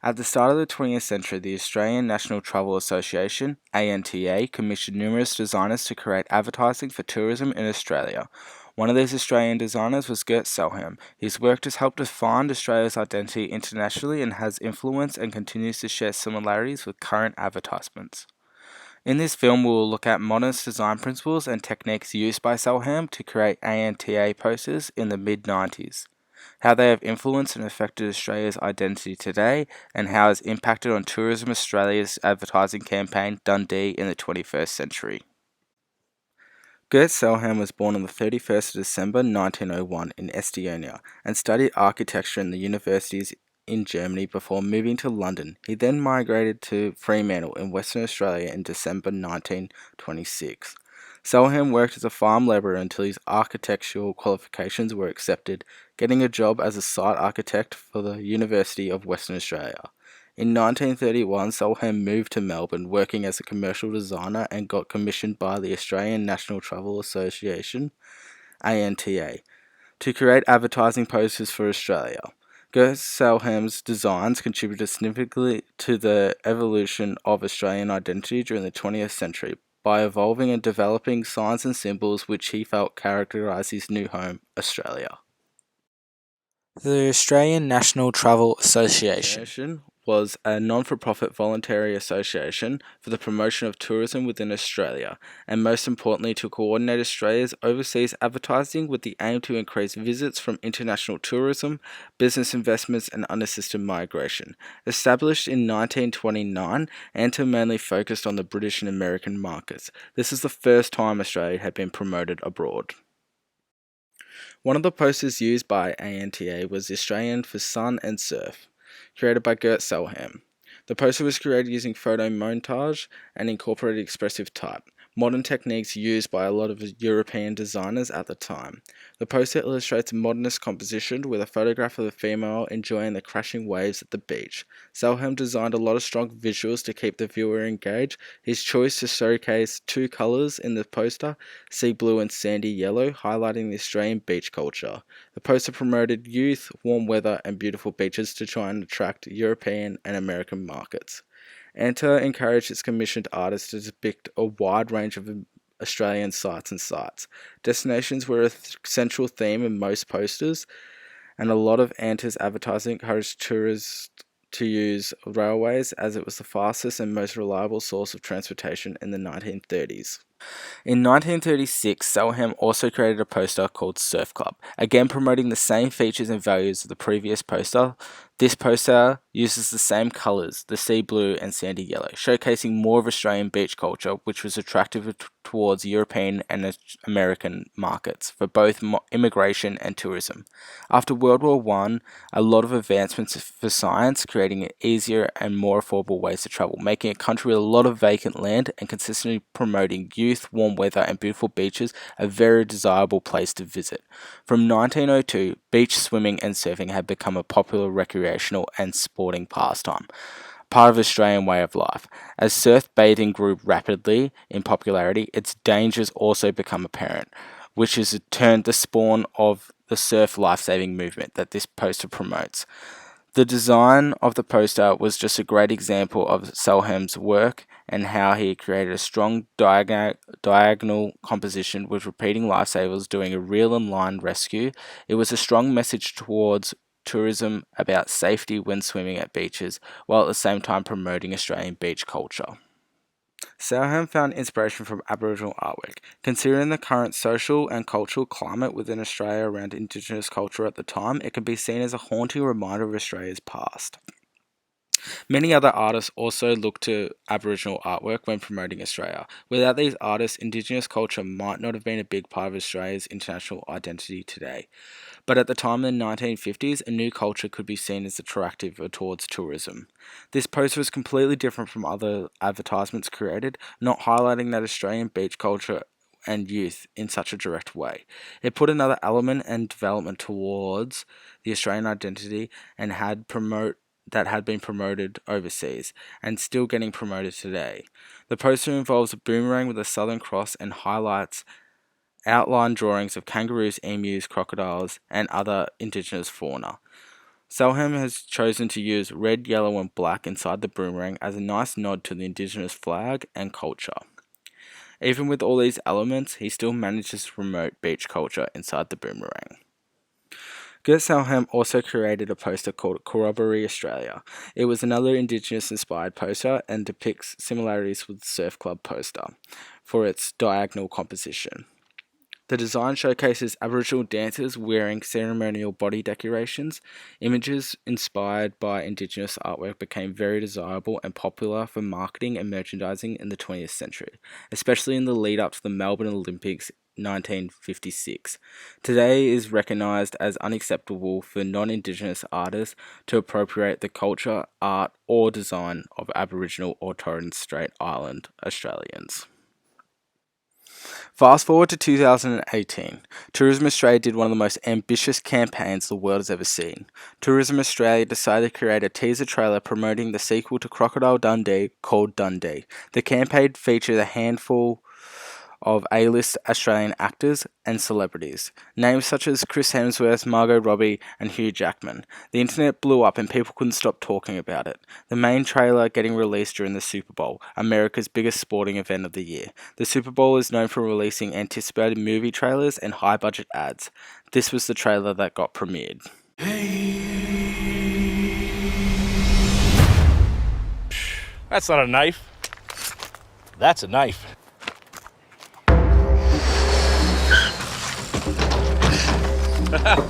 At the start of the 20th century, the Australian National Travel Association, ANTA, commissioned numerous designers to create advertising for tourism in Australia. One of these Australian designers was Gert Sellheim. His work has helped define Australia's identity internationally and has influenced and continues to share similarities with current advertisements. In this film, we will look at modernist design principles and techniques used by Sellheim to create ANTA posters in the mid-90s, how they have influenced and affected Australia's identity today, and how it has impacted on Tourism Australia's advertising campaign Dundee in the 21st century. Gert Sellheim was born on the 31st of December 1901 in Estonia and studied architecture in the universities in Germany before moving to London. He then migrated to Fremantle in Western Australia in December 1926. Sellheim worked as a farm labourer until his architectural qualifications were accepted, getting a job as a site architect for the University of Western Australia. In 1931, Sellheim moved to Melbourne, working as a commercial designer, and got commissioned by the Australian National Travel Association, ANTA, to create advertising posters for Australia. Gert Sellheim's designs contributed significantly to the evolution of Australian identity during the 20th century by evolving and developing signs and symbols which he felt characterised his new home, Australia. The Australian National Travel Association was a non-for-profit voluntary association for the promotion of tourism within Australia, and most importantly to coordinate Australia's overseas advertising with the aim to increase visits from international tourism, business investments and unassisted migration. Established in 1929, ANTA mainly focused on the British and American markets. This is the first time Australia had been promoted abroad. One of the posters used by ANTA was the Australian for Sun and Surf, created by Gert Sellheim. The poster was created using photo montage and incorporated expressive type, modern techniques used by a lot of European designers at the time. The poster illustrates a modernist composition with a photograph of a female enjoying the crashing waves at the beach. Sellheim designed a lot of strong visuals to keep the viewer engaged. His choice to showcase two colours in the poster, sea blue and sandy yellow, highlighting the Australian beach culture. The poster promoted youth, warm weather and beautiful beaches to try and attract European and American markets. ANTA encouraged its commissioned artists to depict a wide range of Australian sights and sites. Destinations were a central theme in most posters, and a lot of ANTA's advertising encouraged tourists to use railways as it was the fastest and most reliable source of transportation in the 1930s. In 1936, Sellheim also created a poster called Surf Club, again promoting the same features and values of the previous poster. This poster uses the same colours, the sea blue and sandy yellow, showcasing more of Australian beach culture, which was attractive towards European and American markets for both immigration and tourism. After World War I, a lot of advancements for science, creating easier and more affordable ways to travel, making a country with a lot of vacant land and consistently promoting youth, warm weather and beautiful beaches a very desirable place to visit. From 1902, beach swimming and surfing had become a popular recreational and sporting pastime, part of Australian way of life. As surf bathing grew rapidly in popularity, its dangers also become apparent, which is turned the spawn of the surf lifesaving movement that this poster promotes. The design of the poster was just a great example of Sellheim's work and how he created a strong diagonal composition with repeating lifesavers doing a reel and line rescue. It was a strong message towards tourism about safety when swimming at beaches, while at the same time promoting Australian beach culture. Sellheim found inspiration from Aboriginal artwork. Considering the current social and cultural climate within Australia around Indigenous culture at the time, it can be seen as a haunting reminder of Australia's past. Many other artists also look to Aboriginal artwork when promoting Australia. Without these artists, Indigenous culture might not have been a big part of Australia's international identity today. But at the time in the 1950s, a new culture could be seen as attractive towards tourism. This poster was completely different from other advertisements created, not highlighting that Australian beach culture and youth in such a direct way. It put another element and development towards the Australian identity and had been promoted overseas and still getting promoted today. The poster involves a boomerang with a Southern Cross and highlights outline drawings of kangaroos, emus, crocodiles, and other indigenous fauna. Sellheim has chosen to use red, yellow, and black inside the boomerang as a nice nod to the Indigenous flag and culture. Even with all these elements, he still manages to promote beach culture inside the boomerang. Gert Sellheim also created a poster called Corroboree Australia. It was another Indigenous-inspired poster and depicts similarities with the Surf Club poster for its diagonal composition. The design showcases Aboriginal dancers wearing ceremonial body decorations. Images inspired by Indigenous artwork became very desirable and popular for marketing and merchandising in the 20th century, especially in the lead up to the Melbourne Olympics 1956. Today is recognised as unacceptable for non-Indigenous artists to appropriate the culture, art, or design of Aboriginal or Torres Strait Island Australians. Fast forward to 2018. Tourism Australia did one of the most ambitious campaigns the world has ever seen. Tourism Australia decided to create a teaser trailer promoting the sequel to Crocodile Dundee called Dundee. The campaign featured a handful of A-list Australian actors and celebrities, names such as Chris Hemsworth, Margot Robbie, and Hugh Jackman. The internet blew up and people couldn't stop talking about it. The main trailer getting released during the Super Bowl, America's biggest sporting event of the year. The Super Bowl is known for releasing anticipated movie trailers and high-budget ads. This was the trailer that got premiered. That's not a knife. That's a knife.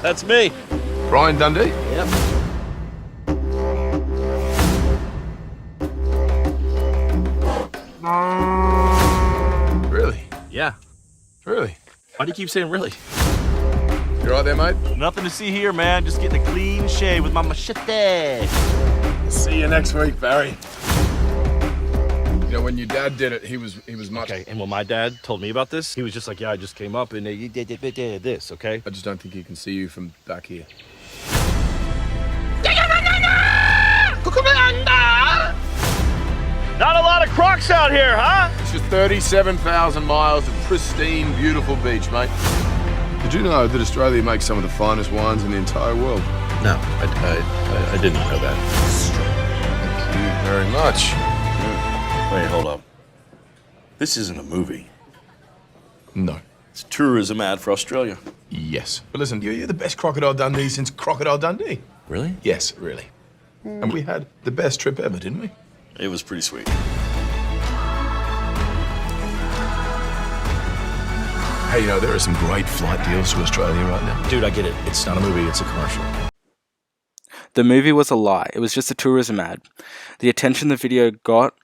That's me. Brian Dundee? Yep. Really? Yeah. Really? Why do you keep saying really? You right there, mate? Nothing to see here, man. Just getting a clean shave with my machete. See you next week, Barry. You know, when your dad did it, he was much... Okay, and when my dad told me about this, he was just like, yeah, I just came up and you did this, okay? I just don't think he can see you from back here. Not a lot of crocs out here, huh? It's just 37,000 miles of pristine, beautiful beach, mate. Did you know that Australia makes some of the finest wines in the entire world? No, I didn't know that. Thank you very much. Wait, hold up. This isn't a movie. No. It's a tourism ad for Australia. Yes. But listen, you're the best Crocodile Dundee since Crocodile Dundee. Really? Yes, really. And we had the best trip ever, didn't we? It was pretty sweet. Hey, you know, there are some great flight deals to Australia right now. Dude, I get it. It's not a movie, it's a commercial. The movie was a lie. It was just a tourism ad. The attention the video got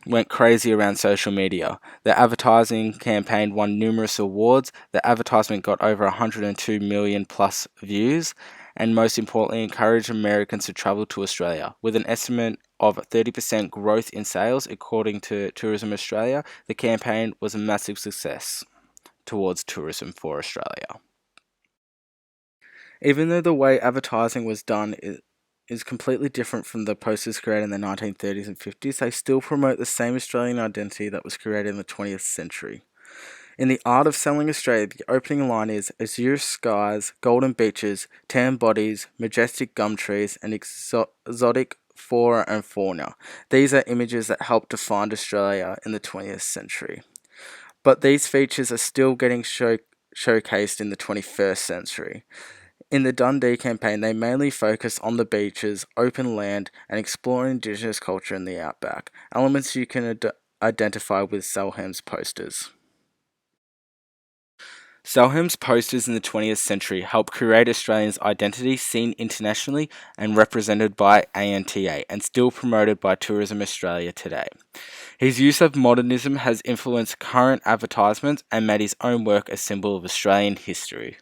went crazy around social media. The advertising campaign won numerous awards. The advertisement got over 102 million plus views, and most importantly, encouraged Americans to travel to Australia. With an estimate of 30% growth in sales, according to Tourism Australia, the campaign was a massive success towards tourism for Australia. Even though the way advertising was done is completely different from the posters created in the 1930s and 50s, they still promote the same Australian identity that was created in the 20th century. In the art of selling Australia, the opening line is azure skies, golden beaches, tan bodies, majestic gum trees, and exotic flora and fauna. These are images that helped define Australia in the 20th century. But these features are still getting showcased in the 21st century. In the Dundee campaign, they mainly focus on the beaches, open land, and exploring Indigenous culture in the outback, elements you can identify with Sellheim's posters. Sellheim's posters in the 20th century helped create Australians' identity seen internationally and represented by ANTA, and still promoted by Tourism Australia today. His use of modernism has influenced current advertisements and made his own work a symbol of Australian history.